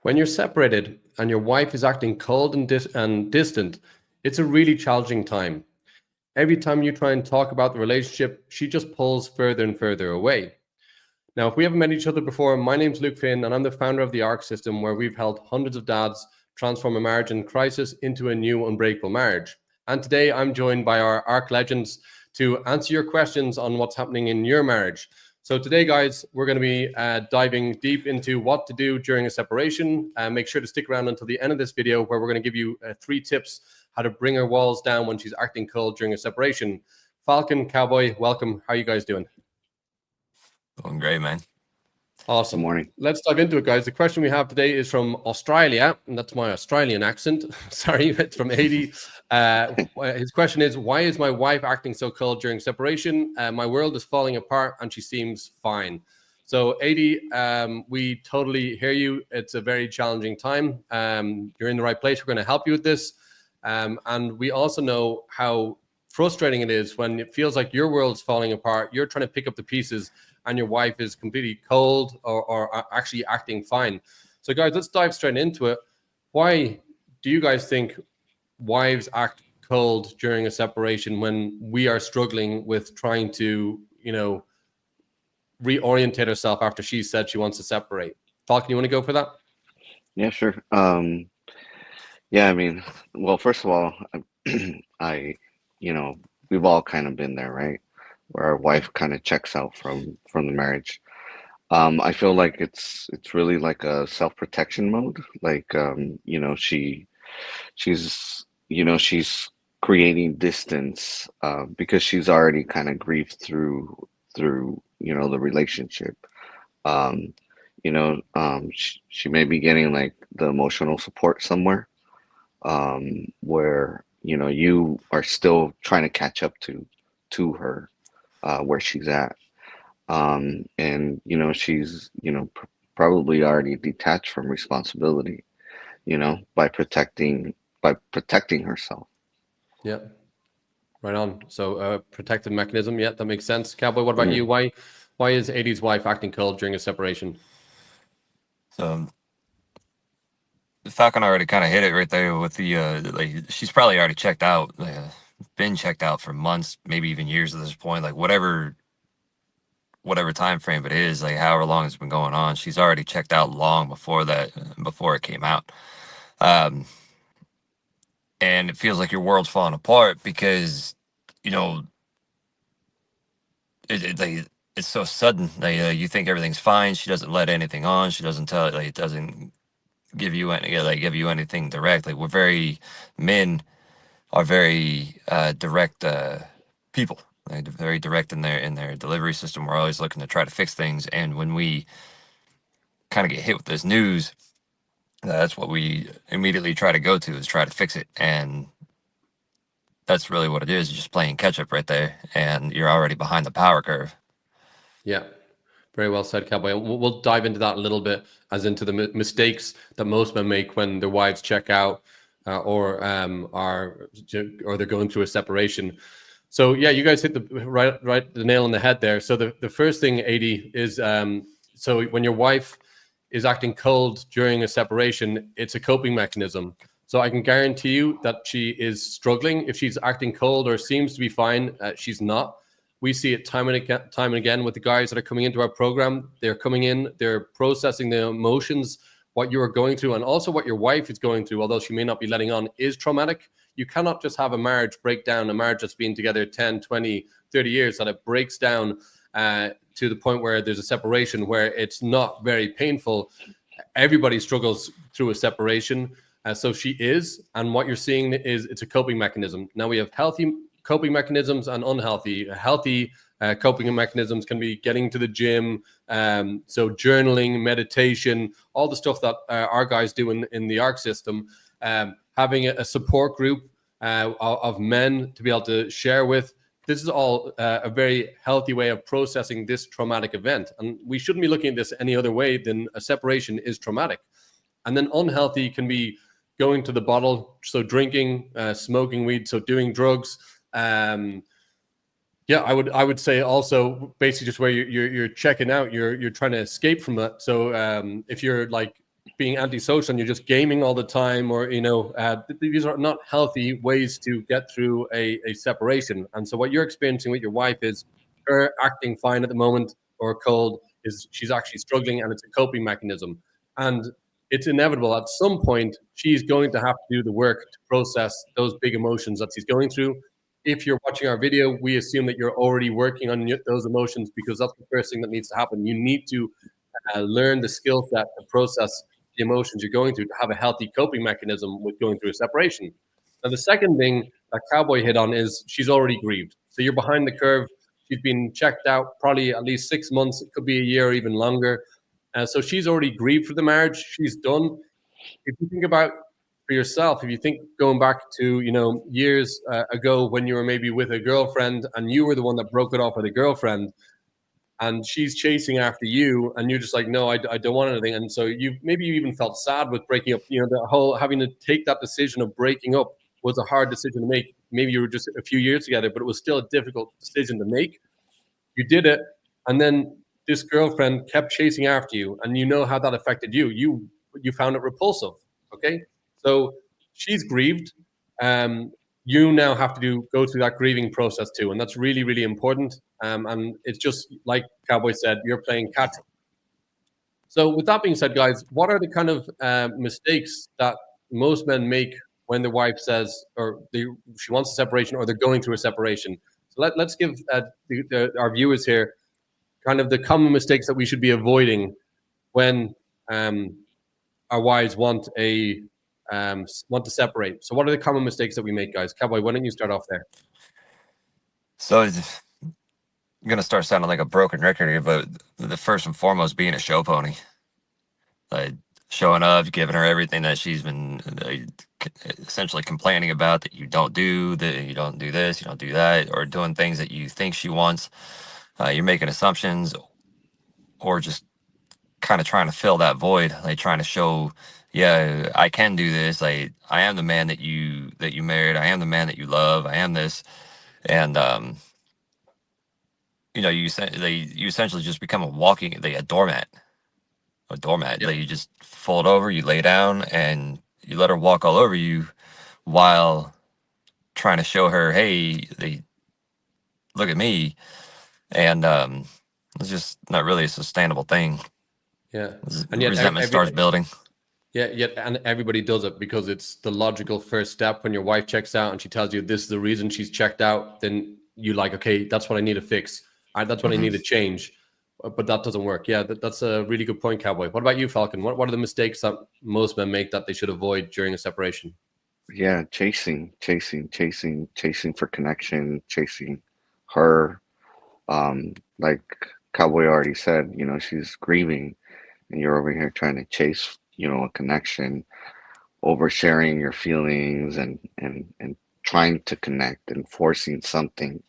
When you're separated and your wife is acting cold and distant, it's a really challenging time. Every time you try and talk about the relationship, she just pulls further and further away. Now, if we haven't met each other before, my name's Luke Finn, and I'm the founder of the ARC system, where we've helped hundreds of dads transform a marriage in crisis into a new unbreakable marriage. And today I'm joined by our ARC legends to answer your questions on what's happening in your marriage. So today, guys, we're going to be diving deep into what to do during a separation. Make sure to stick around until the end of this video, where we're going to give you 3 tips how to bring her walls down when she's acting cold during a separation. Falcon, Cowboy, welcome. How are you guys doing? Doing great, man. Awesome. Good morning. Let's dive into it, guys. The question we have today is from Australia, and that's my Australian accent. Sorry, it's from 80. His question is, why is my wife acting so cold during separation? My world is falling apart and she seems fine. So 80, we totally hear you. It's a very challenging time. You're in the right place. We're going to help you with this. And we also know how frustrating it is when it feels like your world's falling apart. You're trying to pick up the pieces and your wife is completely cold or actually acting fine. So guys, let's dive straight into it. Why do you guys think wives act cold during a separation when we are struggling with trying to, reorientate herself after she said she wants to separate? Falcon, you want to go for that? Yeah, sure. Yeah, I mean, well, first of all, we've all kind of been there, right? Where our wife kind of checks out from the marriage. I feel like it's really like a self-protection mode. Like, she's creating distance because she's already kind of grieved through the relationship. She may be getting like the emotional support somewhere where you are still trying to catch up to her where she's at. And she's probably already detached from responsibility, by protecting herself. Yeah, right on. So protective mechanism. Yeah, that makes sense. Cowboy, what about you? Why is 80's wife acting cold during a separation? So Falcon already kind of hit it right there with the she's probably already checked out, been checked out for months, maybe even years at this point. Like whatever time frame it is, like however long it's been going on, she's already checked out long before it came out. And it feels like your world's falling apart because it's so sudden. You think everything's fine. She doesn't let anything on. She doesn't tell. It doesn't give you anything direct. Like men are very direct people. They're very direct in their delivery system. We're always looking to try to fix things, and when we kind of get hit with this news, that's what we immediately try to go to, is try to fix it. And that's really what it is. You're just playing catch up right there, and you're already behind the power curve. Yeah, very well said, Cowboy. We'll dive into that a little bit, as into the mistakes that most men make when their wives check out or they're going through a separation. So yeah, you guys hit the nail on the head there. So the first thing, 80, is so when your wife is acting cold during a separation, it's a coping mechanism. So I can guarantee you that she is struggling. If she's acting cold or seems to be fine, she's not. We see it time and again with the guys that are coming into our program. They're coming in, they're processing the emotions, what you are going through, and also what your wife is going through, although she may not be letting on, is traumatic. You cannot just have a marriage break down, a marriage that's been together 10, 20, 30 years, that it breaks down to the point where there's a separation where it's not very painful. Everybody struggles through a separation. So she is, and what you're seeing is it's a coping mechanism. Now we have healthy coping mechanisms and unhealthy. Healthy coping mechanisms can be getting to the gym, so journaling, meditation, all the stuff that our guys do in the ARC system. Having a support group of men to be able to share with. This is all a very healthy way of processing this traumatic event. And we shouldn't be looking at this any other way than a separation is traumatic. And then unhealthy can be going to the bottle, so drinking, smoking weed, so doing drugs. Yeah, I would say also basically just where you're checking out, you're trying to escape from that. So if you're like being antisocial and you're just gaming all the time, or these are not healthy ways to get through a separation. And so what you're experiencing with your wife is her acting fine at the moment or cold, is she's actually struggling, and it's a coping mechanism. And it's inevitable at some point she's going to have to do the work to process those big emotions that she's going through. If you're watching our video, we assume that you're already working on those emotions, because that's the first thing that needs to happen. You need to learn the skill set to process the emotions you're going through, to have a healthy coping mechanism with going through a separation. Now, the second thing that Cowboy hit on is she's already grieved. So you're behind the curve. She's been checked out probably at least 6 months. It could be a year or even longer. So she's already grieved for the marriage. She's done. If you think about for yourself, if you think going back to, years ago when you were maybe with a girlfriend and you were the one that broke it off with a girlfriend, and she's chasing after you, and you're just like, no, I don't want anything. And so you even felt sad with breaking up. The whole having to take that decision of breaking up was a hard decision to make. Maybe you were just a few years together, but it was still a difficult decision to make. You did it, and then this girlfriend kept chasing after you, and you know how that affected you. You found it repulsive. Okay, so she's grieved. You now have to go through that grieving process too, and that's really, really important. And it's just like Cowboy said, you're playing catch up. So with that being said, guys, what are the kind of mistakes that most men make when the wife says, or she wants a separation, or they're going through a separation? So let's give our viewers here kind of the common mistakes that we should be avoiding when our wives want to separate. So what are the common mistakes that we make, guys? Cowboy, why don't you start off there? So I'm gonna start sounding like a broken record here, but the first and foremost being a show pony, like showing up, giving her everything that she's been essentially complaining about, that you don't do, that you don't do this, you don't do that, or doing things that you think she wants. You're making assumptions, or just kind of trying to fill that void, like trying to show, yeah, I can do this. Like, I am the man that you married. I am the man that you love. I am this. And, you essentially just become a doormat. Yep. Like, you just fold over, you lay down, and you let her walk all over you while trying to show her, hey, look at me. And it's just not really a sustainable thing. Yeah. And yet resentment starts building. Yeah, and everybody does it because it's the logical first step. When your wife checks out and she tells you this is the reason she's checked out, then you like, okay, that's what I need to fix. That's what I need to change. But that doesn't work. Yeah, that's a really good point, Cowboy. What about you, Falcon? What are the mistakes that most men make that they should avoid during a separation? Yeah, chasing for connection, chasing her. Like Cowboy already said, she's grieving, and you're over here trying to chase, a connection, oversharing your feelings, and trying to connect and forcing something,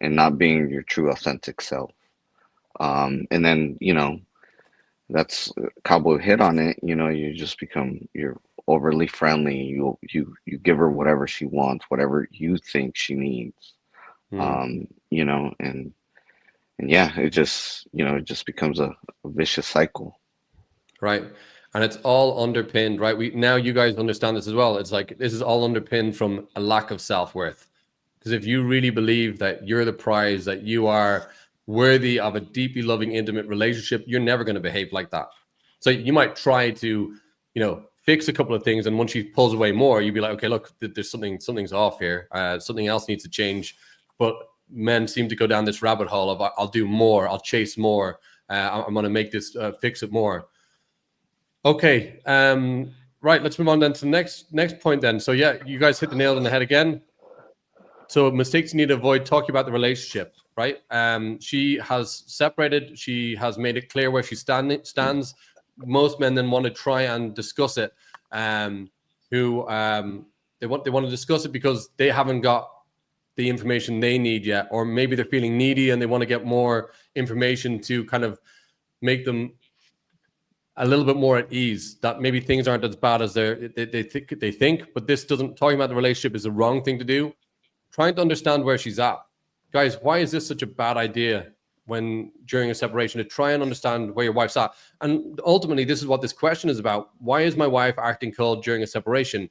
and not being your true authentic self. And then that's Cowboy hit on it. You just you're overly friendly. You give her whatever she wants, whatever you think she needs. And yeah, it just becomes a vicious cycle. Right. And it's all underpinned, right? Now you guys understand this as well. It's like, this is all underpinned from a lack of self-worth. Because if you really believe that you're the prize, that you are worthy of a deeply loving, intimate relationship, you're never going to behave like that. So you might try to, fix a couple of things. And once she pulls away more, you'd be like, okay, look, there's something's off here. Something else needs to change. But men seem to go down this rabbit hole of, I'll do more, I'll chase more. I'm going to make this, fix it more. Okay. Right. Let's move on then to the next point then. So yeah, you guys hit the nail on the head again. So mistakes you need to avoid: talking about the relationship, right? She has separated. She has made it clear where she stands. Most men then want to try and discuss it. They want to discuss it because they haven't got the information they need yet, or maybe they're feeling needy and they want to get more information to kind of make them a little bit more at ease, that maybe things aren't as bad as they think. But this doesn't, talking about the relationship is the wrong thing to do. Trying to understand where she's at. Guys, why is this such a bad idea when during a separation, to try and understand where your wife's at. And ultimately, this is what this question is about. Why is my wife acting cold during a separation?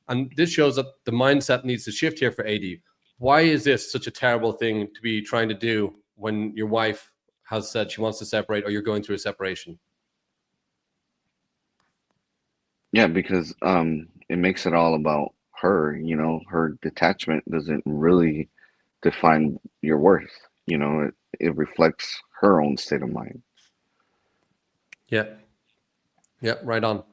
And this shows that the mindset needs to shift here for AD. Why is this such a terrible thing to be trying to do when your wife has said she wants to separate, or you're going through a separation? Yeah, because it makes it all about her, you know, her detachment doesn't really define your worth. You know, it reflects her own state of mind. Yeah. Yeah, right on.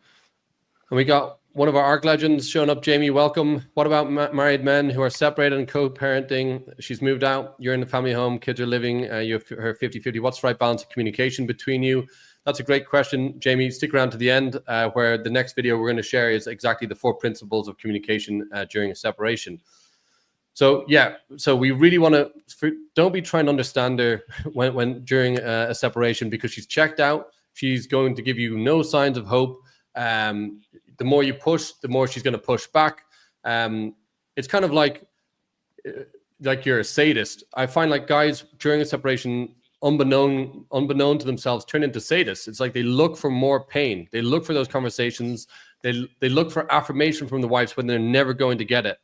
And we got one of our ARC legends showing up. Jamie, welcome. What about married men who are separated and co-parenting? She's moved out. You're in the family home. Kids are living. You have her 50-50. What's the right balance of communication between you? That's a great question, Jamie. Stick around to the end, where the next video we're going to share is exactly the 4 principles of communication during a separation. So yeah, so we really want to, don't be trying to understand her when during a separation, because she's checked out. She's going to give you no signs of hope. The more you push, the more she's going to push back. It's kind of like you're a sadist. I find like guys during a separation, unbeknown to themselves, turn into sadists. It's like they look for more pain. They look for those conversations. They look for affirmation from the wives when they're never going to get it.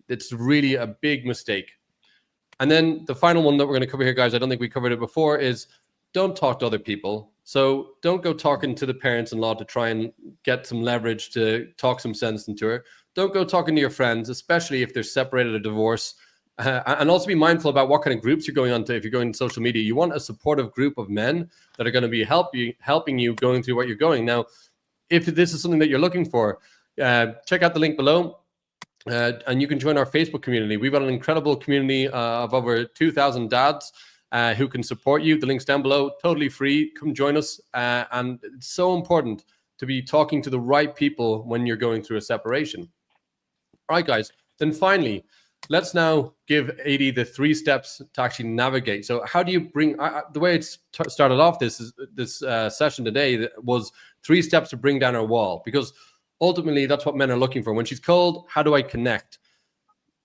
It's really a big mistake. And then the final one that we're going to cover here, guys, I don't think we covered it before, is don't talk to other people. So don't go talking to the parents-in-law to try and get some leverage to talk some sense into her. Don't go talking to your friends, especially if they're separated or divorced. And also be mindful about what kind of groups you're going on to. If you're going to social media, you want a supportive group of men that are going to be helping you going through what you're going. Now, if this is something that you're looking for, check out the link below. And you can join our Facebook community. We've got an incredible community of over 2,000 dads who can support you. The link's down below, totally free. Come join us. And it's so important to be talking to the right people when you're going through a separation. All right, guys. Then finally, let's now give AD the 3 steps to actually navigate. So how do you bring, the way it's started off this session today was 3 steps to bring down our wall, because ultimately that's what men are looking for. When she's cold, how do I connect?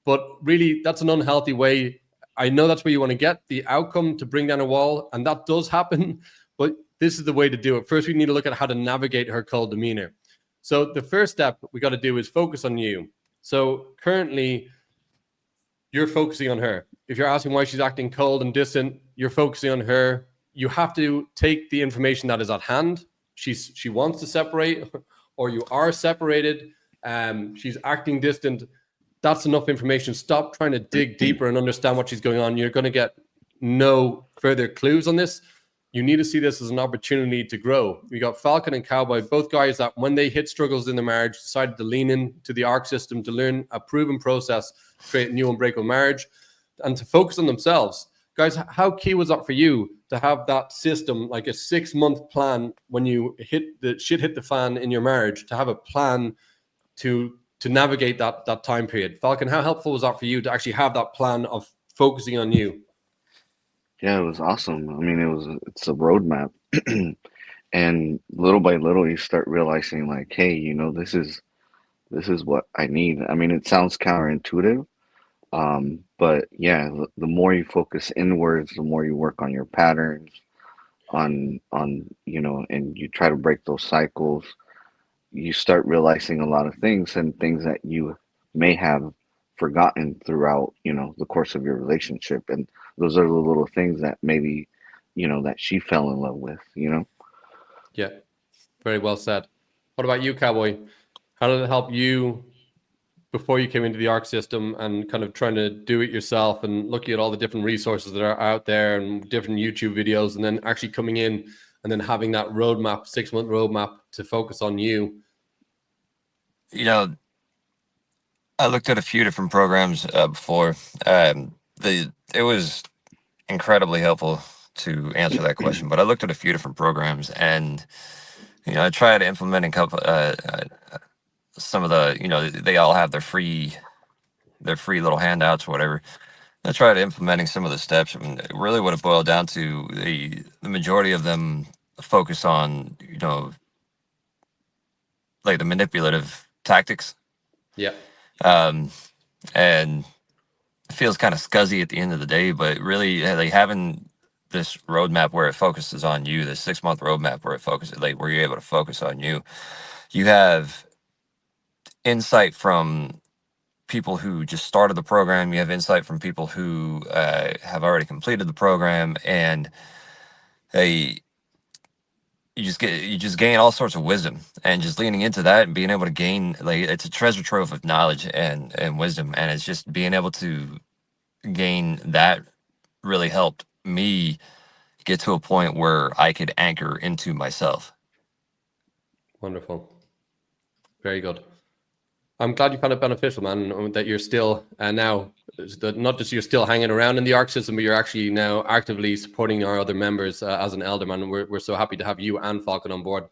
But really, that's an unhealthy way. I know that's where you want to get the outcome to bring down a wall, and that does happen, but this is the way to do it. First, we need to look at how to navigate her cold demeanor. So the first step we got to do is focus on you. So currently, you're focusing on her. If you're asking why she's acting cold and distant, you're focusing on her. You have to take the information that is at hand. She wants to separate, or you are separated. She's acting distant. That's enough information. Stop trying to dig deeper and understand what she's going on. You're going to get no further clues on this. You need to see this as an opportunity to grow. We got Falcon and Cowboy, both guys that when they hit struggles in their marriage, decided to lean into the ARC system to learn a proven process, create a new unbreakable marriage, and to focus on themselves. Guys, how key was that for you to have that system, like a 6-month plan when you hit the fan in your marriage, to have a plan to navigate that time period? Falcon, how helpful was that for you to actually have that plan of focusing on you? Yeah, it was awesome. I mean, it's a roadmap. And little by little you start realizing like, hey, you know, this is what I need. I mean, it sounds counterintuitive. But yeah, the more you focus inwards, the more you work on your patterns, on you know, and you try to break those cycles, you start realizing a lot of things, and things that you may have forgotten throughout, you know, the course of your relationship. And those are the little things that maybe, you know, that she fell in love with, you know. Yeah, very well said. What about you, Cowboy? How did it help you before you came into the ARC system and kind of trying to do it yourself and looking at all the different resources that are out there and different YouTube videos, and then actually coming in and then having that roadmap, 6-month roadmap to focus on you? You know, I looked at a few different programs before. It was incredibly helpful to answer that question, but I looked at a few different programs, and you know, I tried implementing some of the, you know, they all have their free little handouts or whatever. I tried implementing some of the steps, and really what it boiled down to, the majority of them focus on, you know, like the manipulative tactics. Yeah. And it feels kind of scuzzy at the end of the day, but really, having this roadmap where it focuses on you, the 6-month roadmap where it focuses, like where you're able to focus on you. You have insight from people who just started the program. You have insight from people who have already completed the program, and hey, you just gain all sorts of wisdom, and just leaning into that and being able to gain, like, it's a treasure trove of knowledge and wisdom, and it's just being able to gain that really helped me get to a point where I could anchor into myself. Wonderful. Very good. I'm glad you found it beneficial, man, and that you're still now, that not just you're still hanging around in the ARC system, but you're actually now actively supporting our other members as an elder, man. And we're so happy to have you and Falcon on board.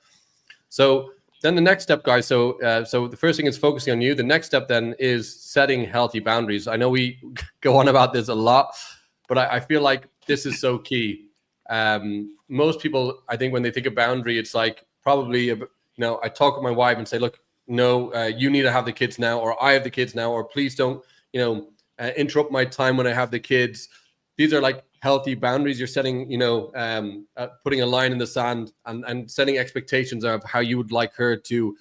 So then the next step, guys, so the first thing is focusing on you. The next step then is setting healthy boundaries. I know we go on about this a lot, but I feel like this is so key. Most people, I think when they think of boundary, it's like probably, I talk with my wife and say, look, no, you need to have the kids now, or I have the kids now, or please don't, interrupt my time when I have the kids. These are like healthy boundaries. You're setting, putting a line in the sand and setting expectations of how you would like her to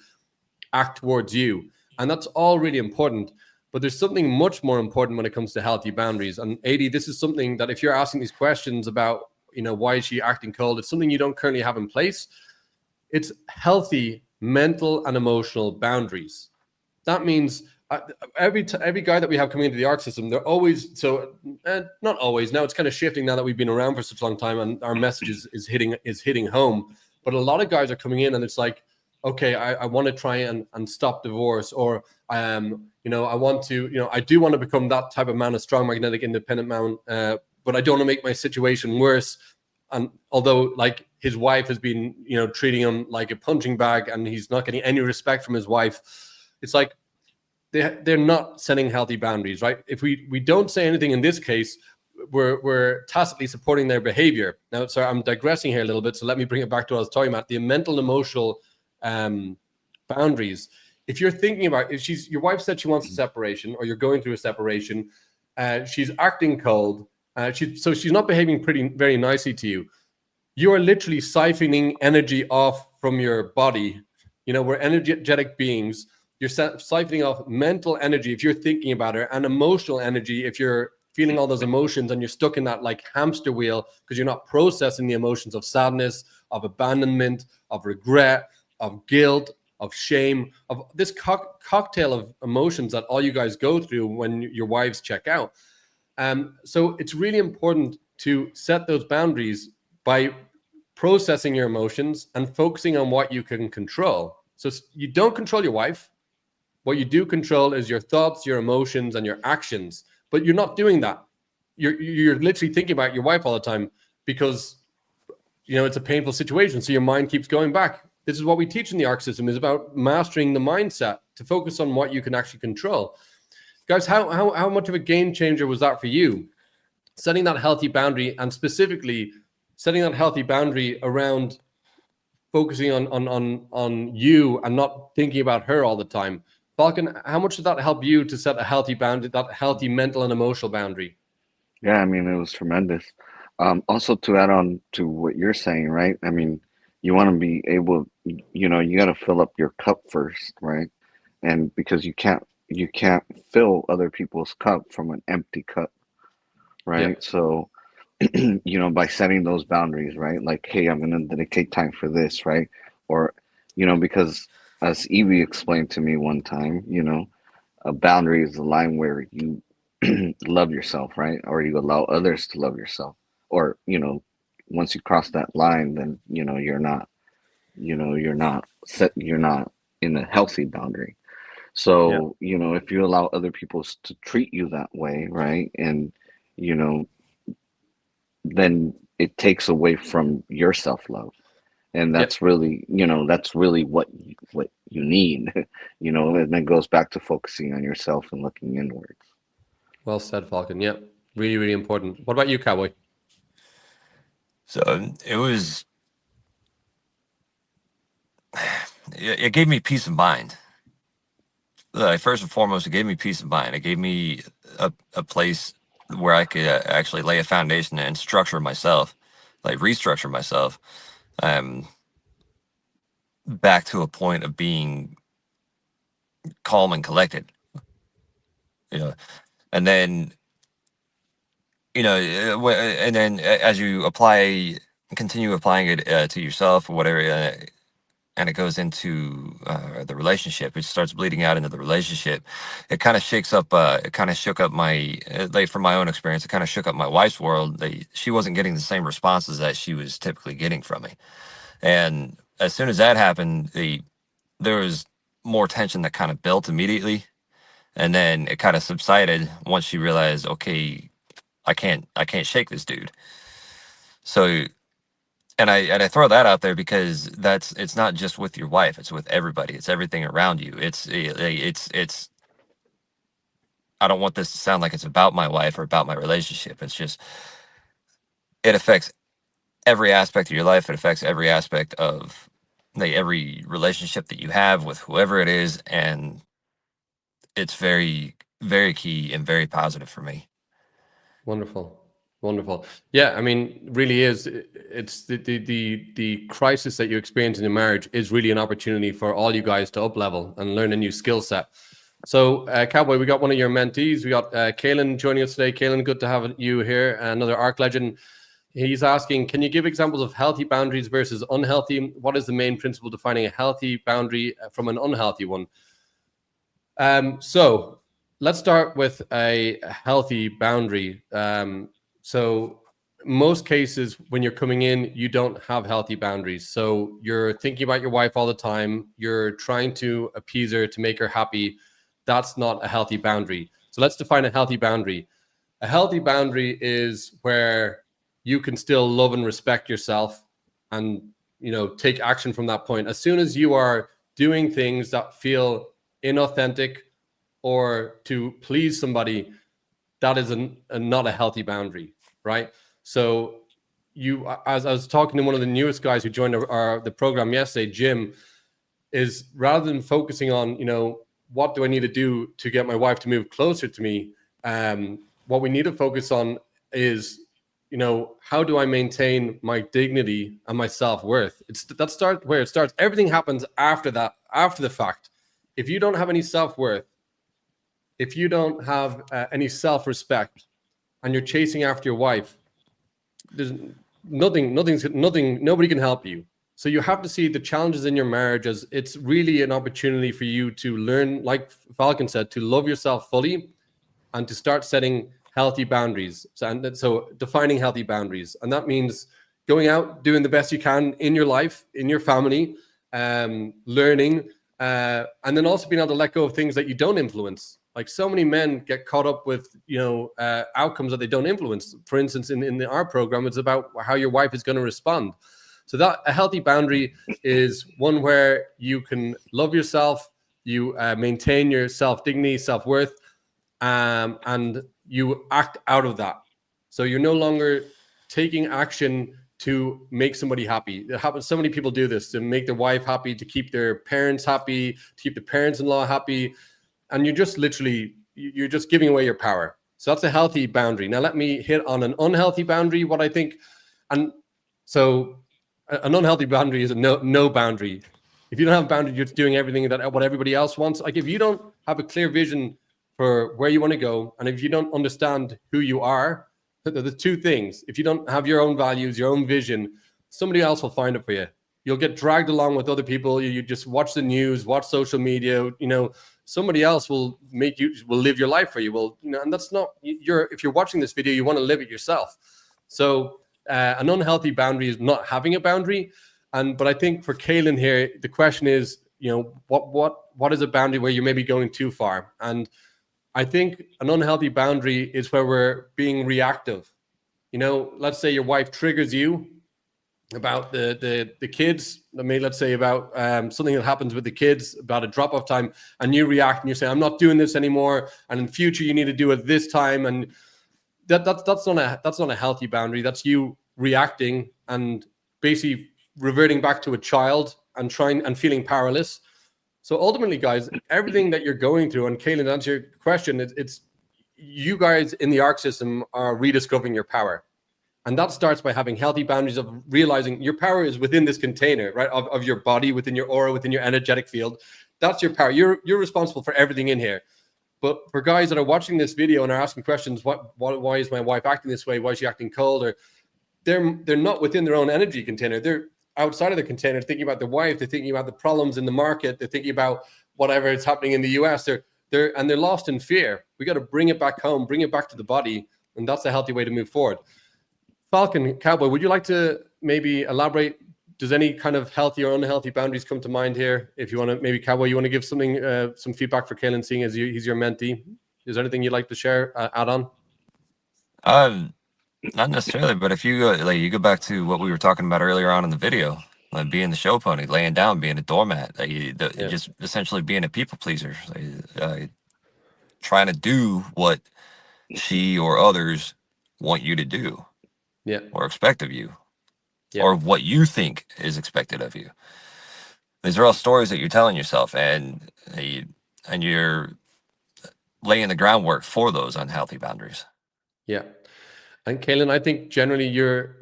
act towards you. And that's all really important. But there's something much more important when it comes to healthy boundaries. And Adi, this is something that if you're asking these questions about, why is she acting cold? It's something you don't currently have in place. It's healthy mental and emotional boundaries. That means every guy that we have coming into the ARC system, they're always, not always, now it's kind of shifting now that we've been around for such a long time and our message is hitting home. But a lot of guys are coming in and it's like, okay, I want to try and stop divorce, or I want to, I do want to become that type of man, a strong, magnetic, independent man, but I don't want to make my situation worse. And although like his wife has been, treating him like a punching bag and he's not getting any respect from his wife, it's like they're not setting healthy boundaries, right? If we don't say anything in this case, we're tacitly supporting their behavior. Now, sorry, I'm digressing here a little bit, so let me bring it back to what I was talking about, the mental and emotional boundaries. If you're thinking about, if your wife said she wants a separation, or you're going through a separation, she's acting cold, so she's not behaving very nicely to you. You are literally siphoning energy off from your body. We're energetic beings. You're siphoning off mental energy if you're thinking about her, and emotional energy if you're feeling all those emotions and you're stuck in that like hamster wheel because you're not processing the emotions of sadness, of abandonment, of regret, of guilt, of shame, of this cocktail of emotions that all you guys go through when your wives check out. So it's really important to set those boundaries by processing your emotions and focusing on what you can control. So you don't control your wife. What you do control is your thoughts, your emotions, and your actions. But you're not doing that. You're literally thinking about your wife all the time because, it's a painful situation. So your mind keeps going back. This is what we teach in the ARC system, is about mastering the mindset to focus on what you can actually control. Guys, how much of a game changer was that for you? Setting that healthy boundary, and specifically setting that healthy boundary around focusing on you and not thinking about her all the time. Falcon, how much did that help you to set a healthy boundary, that healthy mental and emotional boundary? Yeah, I mean, it was tremendous. Also, to add on to what you're saying, right? I mean, you want to be able, you got to fill up your cup first, right? And because you can't fill other people's cup from an empty cup, right? Yeah. So, by setting those boundaries, right? Like, hey, I'm going to dedicate time for this, right? Or, because as Evie explained to me one time, a boundary is a line where you love yourself, right? Or you allow others to love yourself. Or, once you cross that line, then, you're not in a healthy boundary. So, if you allow other people to treat you that way, right? And, then it takes away from your self-love. And that's really, that's really what you need, and then goes back to focusing on yourself and looking inwards. Well said, Falcon. Yeah, really, really important. What about you, Cowboy? So it gave me peace of mind. First and foremost, it gave me peace of mind. It gave me a place where I could actually lay a foundation and structure myself. like restructure myself back to a point of being calm and collected, you know. And then, and then as you continue applying it to yourself or whatever, and it goes into the relationship, it starts bleeding out into the relationship. It kind of it kind of shook up like from my own experience, it kind of shook up my wife's world. She wasn't getting the same responses that she was typically getting from me. And as soon as that happened, there was more tension that kind of built immediately. And then it kind of subsided once she realized, okay, I can't shake this dude. So, and I throw that out there because it's not just with your wife, it's with everybody. It's everything around you. It's I don't want this to sound like it's about my wife or about my relationship. It's just, it affects every aspect of your life. It affects every aspect of every relationship that you have with whoever it is. And it's very, very key and very positive for me. Wonderful. Yeah, I mean, really is. It's the crisis that you experience in your marriage is really an opportunity for all you guys to up level and learn a new skill set. So, Cowboy, we got one of your mentees. We got Kaylin joining us today. Kaylin, good to have you here. Another ARC legend. He's asking, can you give examples of healthy boundaries versus unhealthy? What is the main principle defining a healthy boundary from an unhealthy one? So let's start with a healthy boundary. So most cases when you're coming in, you don't have healthy boundaries. So you're thinking about your wife all the time. You're trying to appease her to make her happy. That's not a healthy boundary. So let's define a healthy boundary. A healthy boundary is where you can still love and respect yourself and, take action from that point. As soon as you are doing things that feel inauthentic or to please somebody, that is not a healthy boundary, right? So as I was talking to one of the newest guys who joined the program yesterday, Jim, is rather than focusing on, what do I need to do to get my wife to move closer to me? What we need to focus on is, how do I maintain my dignity and my self-worth? That starts where it starts. Everything happens after that, after the fact. If you don't have any self-worth, if you don't have any self-respect, and you're chasing after your wife, there's nobody can help you. So you have to see the challenges in your marriage as it's really an opportunity for you to learn, like Falcon said, to love yourself fully and to start setting healthy boundaries. So defining healthy boundaries. And that means going out, doing the best you can in your life, in your family, learning, and then also being able to let go of things that you don't influence. Like so many men get caught up with, outcomes that they don't influence. For instance, in our program, it's about how your wife is going to respond. So that a healthy boundary is one where you can love yourself, you maintain your self-dignity, self-worth, and you act out of that. So you're no longer taking action to make somebody happy. It happens. So many people do this to make their wife happy, to keep their parents happy, to keep the parents-in-law happy. And you're just giving away your power. So that's a healthy boundary. Now let me hit on an unhealthy boundary, what I think. And so an unhealthy boundary is a no boundary. If you don't have a boundary, you're just doing everything what everybody else wants. Like if you don't have a clear vision for where you want to go, and if you don't understand who you are, the two things. If you don't have your own values, your own vision, somebody else will find it for you. You'll get dragged along with other people. You just watch the news, watch social media, somebody else will live your life for you. Well, and that's not if you're watching this video, you want to live it yourself. So an unhealthy boundary is not having a boundary. But I think for Kaylin here, the question is, what is a boundary where you may be going too far? And I think an unhealthy boundary is where we're being reactive. Let's say your wife triggers you about the kids. Let's say about something that happens with the kids, about a drop-off time, and you react and you say, I'm not doing this anymore, and in future you need to do it this time. And that's not a healthy boundary. That's you reacting and basically reverting back to a child and feeling powerless. So ultimately, guys, everything that you're going through, and Kaylin, to answer your question, it's you guys in the ARC system are rediscovering your power. And that starts by having healthy boundaries of realizing your power is within this container, right? Of your body, within your aura, within your energetic field. That's your power. You're responsible for everything in here. But for guys that are watching this video and are asking questions, why is my wife acting this way? Why is she acting cold? Or they're not within their own energy container. They're outside of the container, thinking about their wife. They're thinking about the problems in the market. They're thinking about whatever is happening in the US. They're lost in fear. We got to bring it back home, bring it back to the body, and that's a healthy way to move forward. Falcon, Cowboy, would you like to maybe elaborate? Does any kind of healthy or unhealthy boundaries come to mind here? If you want to, maybe Cowboy, you want to give something, some feedback for Kaylin, seeing as he's your mentee. Is there anything you'd like to share, add on? Not necessarily, but if you go, like, you go back to what we were talking about earlier on in the video, like being the show pony, laying down, being a doormat, just essentially being a people pleaser, trying to do what she or others want you to do, or expect of you, or what you think is expected of you. These are all stories that you're telling yourself, and you're laying the groundwork for those unhealthy boundaries. Yeah. And Kaylin, I think generally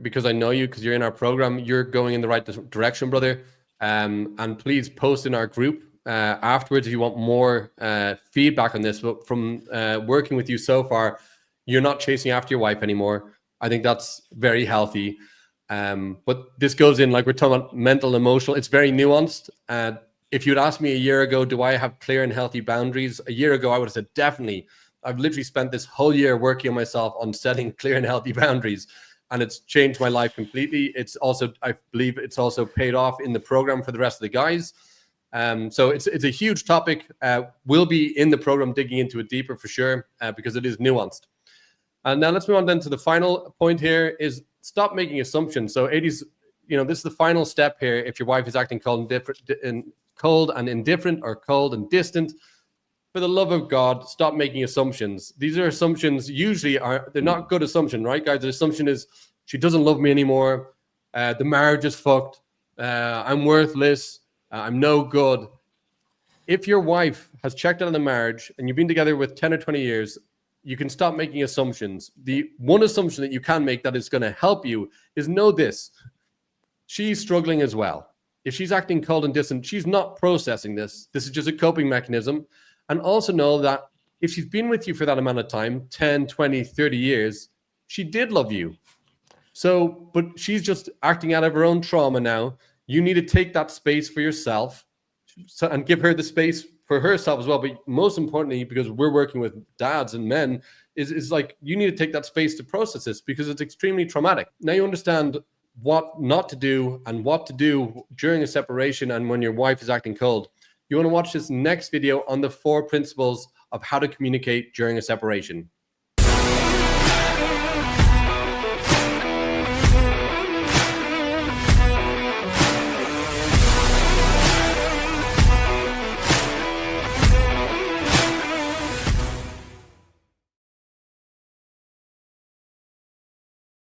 because I know you, because you're in our program, you're going in the right direction, brother. And please post in our group afterwards if you want more feedback on this. But from working with you so far, you're not chasing after your wife anymore. I think that's very healthy. But this goes in, like we're talking about mental, emotional, it's very nuanced. If you'd asked me a year ago, do I have clear and healthy boundaries? A year ago, I would have said, definitely. I've literally spent this whole year working on myself on setting clear and healthy boundaries, and it's changed my life completely. It's also, I believe it's also paid off in the program for the rest of the guys. So it's a huge topic. We'll be in the program digging into it deeper for sure, because it is nuanced. And now let's move on then to the final point here is stop making assumptions. So 80s, this is the final step here. If your wife is acting cold and indifferent or cold and distant, for the love of God, stop making assumptions. These are assumptions, usually they're not good assumption, right, guys? The assumption is she doesn't love me anymore. The marriage is fucked. I'm worthless. I'm no good. If your wife has checked out of the marriage and you've been together with 10 or 20 years, you can stop making assumptions. The one assumption that you can make that is going to help you is know this. She's struggling as well. If she's acting cold and distant, she's not processing this. This is just a coping mechanism. And also know that if she's been with you for that amount of time, 10, 20, 30 years, she did love you. So, but she's just acting out of her own trauma now. You need to take that space for yourself and give her the space for herself as well. But most importantly, because we're working with dads and men, is like you need to take that space to process this because it's extremely traumatic. Now you understand what not to do and what to do during a separation and when your wife is acting cold. You want to watch this next video on the 4 principles of how to communicate during a separation.